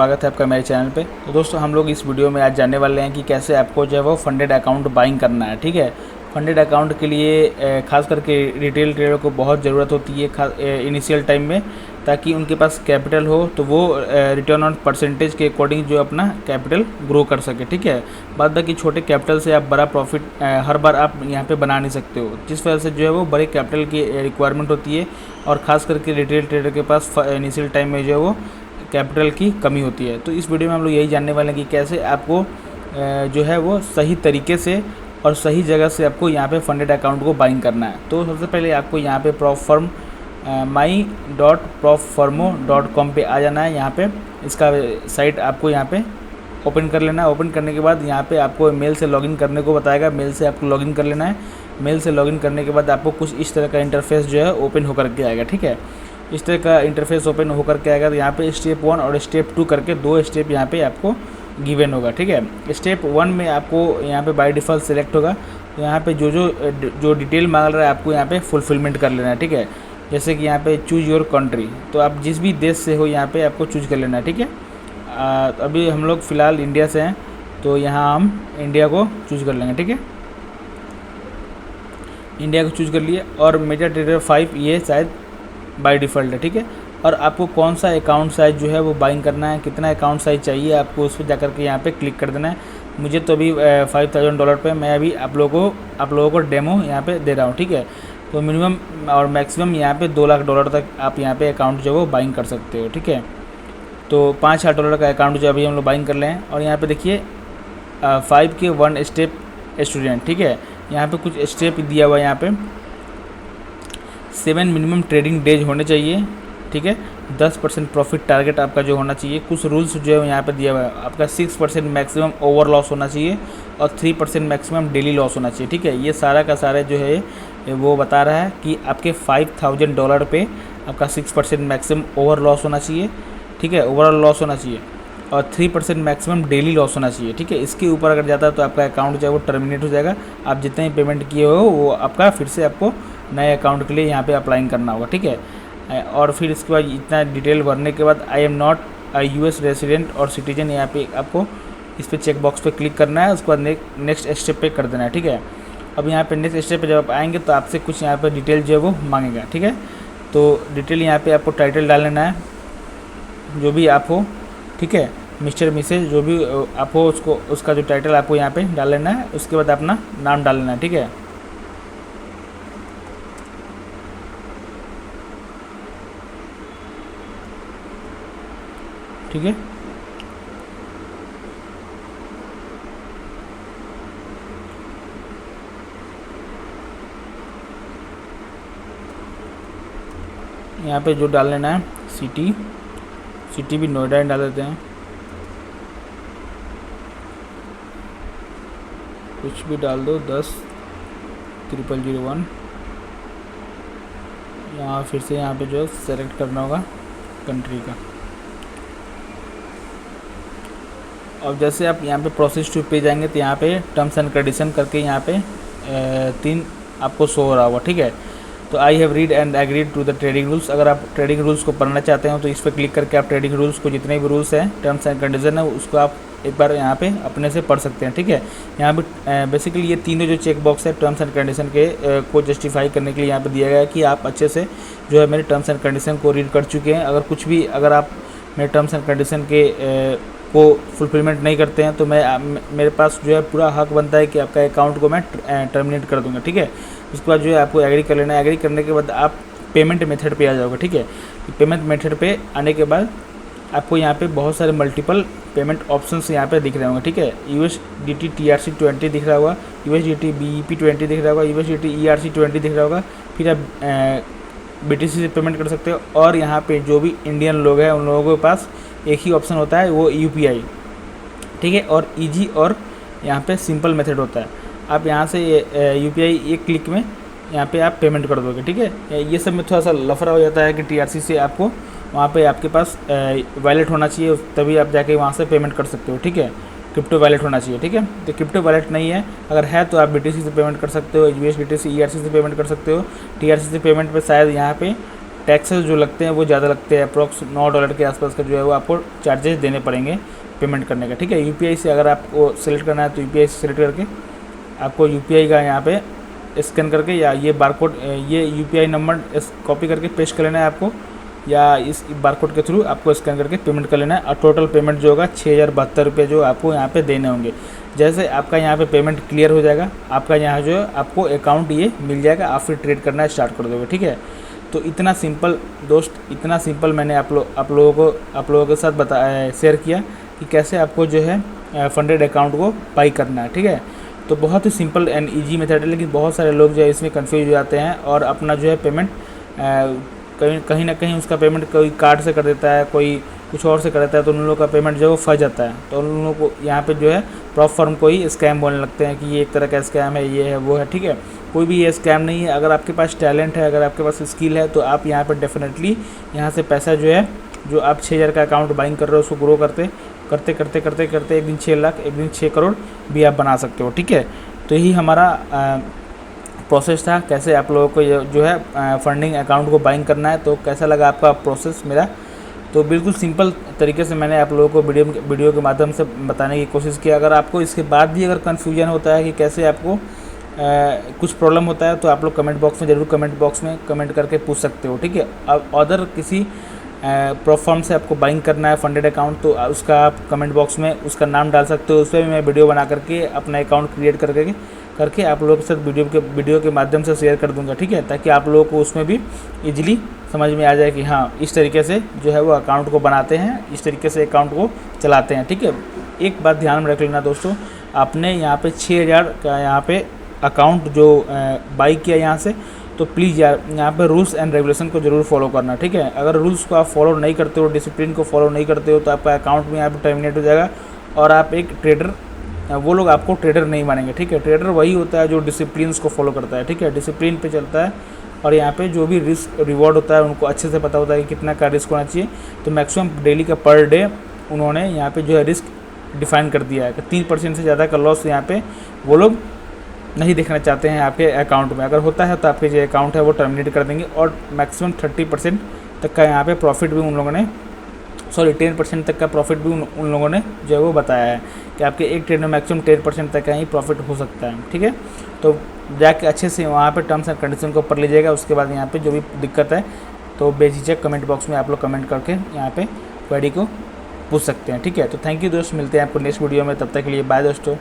स्वागत है आपका मेरे चैनल पे। तो दोस्तों हम लोग इस वीडियो में आज जानने वाले हैं कि कैसे आपको जो है वो फंडेड अकाउंट बाइंग करना है। ठीक है, फंडेड अकाउंट के लिए खास करके रिटेल ट्रेडर को बहुत ज़रूरत होती है इनिशियल टाइम में, ताकि उनके पास कैपिटल हो तो वो रिटर्न ऑन परसेंटेज के अकॉर्डिंग जो अपना कैपिटल ग्रो कर सके। ठीक है, बाद बाकी छोटे कैपिटल से आप बड़ा प्रॉफिट हर बार आप यहाँ पे बना नहीं सकते हो, जिस वजह से जो है वो बड़े कैपिटल की रिक्वायरमेंट होती है और ख़ास करके रिटेल ट्रेडर के पास इनिशियल टाइम में जो है वो कैपिटल की कमी होती है। तो इस वीडियो में हम लोग यही जानने वाले हैं कि कैसे आपको जो है वो सही तरीके से और सही जगह से आपको यहाँ पे फंडेड अकाउंट को बाइंग करना है। तो सबसे पहले आपको यहाँ पे प्रॉफर्म my.propfirmo.com पे आ जाना है। यहाँ पे इसका साइट आपको यहाँ पे ओपन कर लेना है। ओपन करने के बाद यहाँ पे आपको मेल से लॉगिन करने को बताएगा, मेल से आपको लॉगिन कर लेना है। मेल से लॉगिन करने के बाद आपको कुछ इस तरह का इंटरफेस जो है ओपन होकर के आएगा। ठीक है, इस तरह का इंटरफेस ओपन होकर के आएगा। तो यहाँ पे स्टेप 1 और स्टेप 2 करके 2 स्टेप यहाँ पे आपको गिवन होगा। ठीक है, स्टेप 1 में आपको यहाँ पे बाय डिफ़ॉल्ट सेलेक्ट होगा। तो यहाँ पे जो डिटेल मांग रहा है आपको यहाँ पे फुलफिलमेंट कर लेना है। ठीक है, जैसे कि यहाँ पे चूज़ योर कंट्री, तो आप जिस भी देश से हो यहाँ पे आपको चूज़ कर लेना है। ठीक है, अभी हम लोग फ़िलहाल इंडिया से हैं तो यहाँ हम इंडिया को चूज़ कर लेंगे। ठीक है, इंडिया को चूज़ कर लिए और मेटा ट्रेडर 5 ये शायद बाय डिफ़ॉल्ट है। ठीक है, और आपको कौन सा अकाउंट साइज़ जो है वो बाइंग करना है, कितना अकाउंट साइज़ चाहिए आपको, उस पर जाकर के यहाँ पे क्लिक कर देना है। मुझे तो अभी $5000 पे मैं अभी आप लोगों को डेमो यहाँ पे दे रहा हूँ। ठीक है, तो मिनिमम और मैक्सिमम यहाँ पे $2 लाख तक आप यहाँ पे अकाउंट जो है वो बाइंग कर सकते हो। ठीक है, तो $5000 का अकाउंट जो अभी हम लोग बाइंग कर लें। और यहाँ पर देखिए 5 के 1 स्टेप स्टूडेंट। ठीक है, यहाँ पे कुछ स्टेप दिया हुआ है। यहाँ पे 7 मिनिमम ट्रेडिंग डेज होने चाहिए। ठीक है, 10% प्रॉफिट टारगेट आपका जो होना चाहिए। कुछ रूल्स जो है यहाँ पे दिया हुआ है, आपका 6% मैक्सिमम ओवर लॉस होना चाहिए और 3% मैक्सिमम डेली लॉस होना चाहिए। ठीक है, ये सारा का सारा जो है वो बता रहा है कि आपके $5000 पे आपका 6% मैक्सिमम ओवर लॉस होना चाहिए। ठीक है, ओवरऑल लॉस होना चाहिए और 3% मैक्सिमम डेली लॉस होना चाहिए। ठीक है, इसके ऊपर अगर जाता है तो आपका अकाउंट जो है वो टर्मिनेट हो जाएगा। आप जितने ही पेमेंट किए हो वो आपका फिर से आपको नए अकाउंट के लिए यहाँ पे अप्लाइंग करना होगा। ठीक है, और फिर इसके बाद इतना डिटेल भरने के बाद I am not US resident और सिटीजन, यहाँ पे आपको इस पर चेक बॉक्स पे क्लिक करना है। उसके बाद नेक्स्ट स्टेप पे कर देना है। ठीक है, अब यहाँ पे नेक्स्ट स्टेप पे जब आप आएंगे तो आपसे कुछ यहाँ पे डिटेल जो है वो मांगेगा। ठीक है, तो डिटेल यहाँ पे आपको टाइटल डाल लेना है जो भी आप हो। ठीक है, मिस्टर मिसेज जो भी आप हो उसका जो टाइटल आपको यहाँ पे डाल लेना है। उसके बाद अपना नाम डाल लेना है। ठीक है, ठीक है, यहाँ पे जो डाल लेना है सिटी भी नोएडा डाल देते हैं, कुछ भी डाल दो 10,001। यहाँ फिर से यहाँ पे जो सेलेक्ट करना होगा कंट्री का। अब जैसे आप यहाँ पे प्रोसेस टू पे जाएंगे तो यहाँ पे टर्म्स एंड कंडीशन करके यहाँ पे 3 आपको शो हो रहा होगा। ठीक है, तो I have read and agreed to the trading rules. अगर आप ट्रेडिंग रूल्स को पढ़ना चाहते हो तो इस पर क्लिक करके आप ट्रेडिंग रूल्स को जितने भी रूल्स हैं, टर्म्स एंड कंडीशन है, उसको आप एक बार यहाँ पे अपने से पढ़ सकते हैं। ठीक है, यहाँ पे बेसिकली ये तीनों जो चेक बॉक्स है टर्म्स एंड कंडीशन के को जस्टिफाई करने के लिए यहाँ पे दिया गया है कि आप अच्छे से जो है मेरे टर्म्स एंड कंडीशन को रीड कर चुके हैं। अगर आप मेरे टर्म्स एंड कंडीशन के को फुलफिलमेंट नहीं करते हैं तो मेरे पास जो है पूरा हक बनता है कि आपका अकाउंट को मैं टर्मिनेट कर दूंगा। ठीक है, उसके बाद जो है आपको एग्री कर लेना है। एग्री करने के बाद आप पेमेंट मेथड पे आ जाओगे। ठीक है, पेमेंट मेथड पे आने के बाद आपको यहाँ पे बहुत सारे मल्टीपल पेमेंट ऑप्शंस यहाँ पे दिख रहे होंगे। ठीक है, USDT TRC20 दिख रहा होगा, USDT BEP20 दिख रहा होगा, USDT ERC20 दिख रहा होगा। फिर आप BTC से पेमेंट कर सकते हो। और यहाँ पे जो भी इंडियन लोग हैं उन लोगों के पास एक ही ऑप्शन होता है, वो UPI। ठीक है, और ईजी और यहाँ पे सिंपल मेथड होता है। आप यहाँ से UPI एक क्लिक में यहाँ पे आप पेमेंट कर दोगे। ठीक है, ये सब में थोड़ा सा लफड़ा हो जाता है कि TRC से आपको वहाँ पे आपके पास वैलेट होना चाहिए, तभी आप जाके वहाँ से पेमेंट कर सकते हो। ठीक है, क्रिप्टो वैलेट होना चाहिए। ठीक है, तो क्रिप्टो वैलेट नहीं है, अगर है तो आप BTC से पेमेंट कर सकते हो, USDT से ERC से पेमेंट कर सकते हो। TRC से पेमेंट पे शायद यहाँ पे टैक्सेस जो लगते हैं वो ज़्यादा लगते हैं, अप्रॉक्स $9 के आसपास का जो है वो आपको चार्जेस देने पड़ेंगे पेमेंट करने का, ठीक है। यूपीआई से अगर आपको सेलेक्ट करना है तो यूपीआई से सेलेक्ट करके आपको यूपीआई का यहाँ पे स्कैन करके या ये बारकोड, ये यूपीआई नंबर कॉपी करके पेस्ट कर लेना है आपको, या इस बारकोड के थ्रू आपको स्कैन करके पेमेंट कर लेना है। और टोटल पेमेंट जो होगा 6072 रुपये जो आपको यहाँ पे देने होंगे। जैसे आपका यहाँ पे पेमेंट क्लियर हो जाएगा, आपका यहाँ जो है आपको अकाउंट ये मिल जाएगा, आप फिर ट्रेड करना स्टार्ट कर दोगे, ठीक है। तो इतना सिंपल दोस्त, इतना सिंपल मैंने आप लोगों के साथ शेयर किया कि कैसे आपको जो है फंडेड अकाउंट को बाई करना है, ठीक है। तो बहुत ही सिंपल एंड ईजी मेथड है, लेकिन बहुत सारे लोग जो है इसमें कंफ्यूज हो जाते हैं और अपना जो है पेमेंट कहीं ना कहीं उसका पेमेंट कोई कार्ड से कर देता है, कोई कुछ और से कर देता है, तो उन लोगों का पेमेंट जो है वो फंस जाता है। तो उन लोगों को यहाँ पे जो है प्रॉप फर्म को ही स्कैम बोलने लगते हैं कि ये एक तरह का स्कैम है, ये है वो है, ठीक है। कोई भी ये स्कैम नहीं है। अगर आपके पास टैलेंट है, अगर आपके पास स्किल है, तो आप यहाँ पर डेफिनेटली यहाँ से पैसा जो है, जो आप 6000 का अकाउंट बाइंग कर रहे हो उसको ग्रो करते एक दिन 6 लाख, एक दिन 6 करोड़ भी आप बना सकते हो, ठीक है। तो यही हमारा प्रोसेस था, कैसे आप लोगों को ये जो है फंडिंग अकाउंट को बाइंग करना है। तो कैसा लगा आपका प्रोसेस मेरा? तो बिल्कुल सिंपल तरीके से मैंने आप लोगों को वीडियो के माध्यम से बताने की कोशिश की। अगर आपको इसके बाद भी अगर कन्फ्यूजन होता है कि कैसे आपको कुछ प्रॉब्लम होता है, तो आप लोग कमेंट बॉक्स में ज़रूर कमेंट करके पूछ सकते हो, ठीक है। अब अदर किसी प्लेटफॉर्म से आपको बाइंग करना है फंडेड अकाउंट, तो उसका आप कमेंट बॉक्स में उसका नाम डाल सकते हो। उस पर भी मैं वीडियो बना करके अपना अकाउंट क्रिएट करके आप लोगों के साथ वीडियो के माध्यम से शेयर कर दूंगा, ठीक है, ताकि आप लोगों को उसमें भी इजीली समझ में आ जाए कि हाँ इस तरीके से जो है वो अकाउंट को बनाते हैं, इस तरीके से अकाउंट को चलाते हैं, ठीक है। एक बात ध्यान में रख लेना दोस्तों, आपने यहाँ पे 6000 का यहाँ पे अकाउंट जो बाई किया यहाँ से, तो प्लीज़ यार यहाँ पे रूल्स एंड रेगुलेशन को ज़रूर फॉलो करना, ठीक है। अगर रूल्स को आप फॉलो नहीं करते हो, डिसिप्लिन को फॉलो नहीं करते हो, तो आपका अकाउंट भी यहाँ पे टर्मिनेट हो जाएगा और आप एक ट्रेडर, वो लोग आपको ट्रेडर नहीं मानेंगे, ठीक है। ट्रेडर वही होता है जो डिसिप्लिन को फॉलो करता है, ठीक है, डिसिप्लिन पे चलता है और यहाँ पे जो भी रिस्क रिवॉर्ड होता है उनको अच्छे से पता होता है कि कितना का रिस्क होना चाहिए। तो मैक्सिमम डेली का पर डे उन्होंने यहाँ पे जो है रिस्क डिफाइन कर दिया है कि 3% से ज़्यादा का लॉस यहाँ पे वो लोग नहीं देखना चाहते हैं आपके अकाउंट में। अगर होता है तो आपके जो अकाउंट है वो टर्मिनेट कर देंगे और मैक्सिमम 30% तक का यहाँ पे प्रॉफिट भी उन लोगों ने 10% तक का प्रॉफिट भी उन लोगों ने जो है वो बताया है कि आपके एक ट्रेड में मैक्सिमम 10% तक का ही प्रॉफिट हो सकता है, ठीक है। तो जाके अच्छे से वहाँ पे टर्म्स एंड कंडीशन को पढ़ लीजिएगा। उसके बाद यहाँ पे जो भी दिक्कत है तो बेझिझक कमेंट बॉक्स में आप लोग कमेंट करके यहाँ पे क्वेरी को पूछ सकते हैं, ठीक है। तो थैंक यू दोस्त, मिलते हैं आपको नेक्स्ट वीडियो में, तब तक के लिए बाय दोस्तों।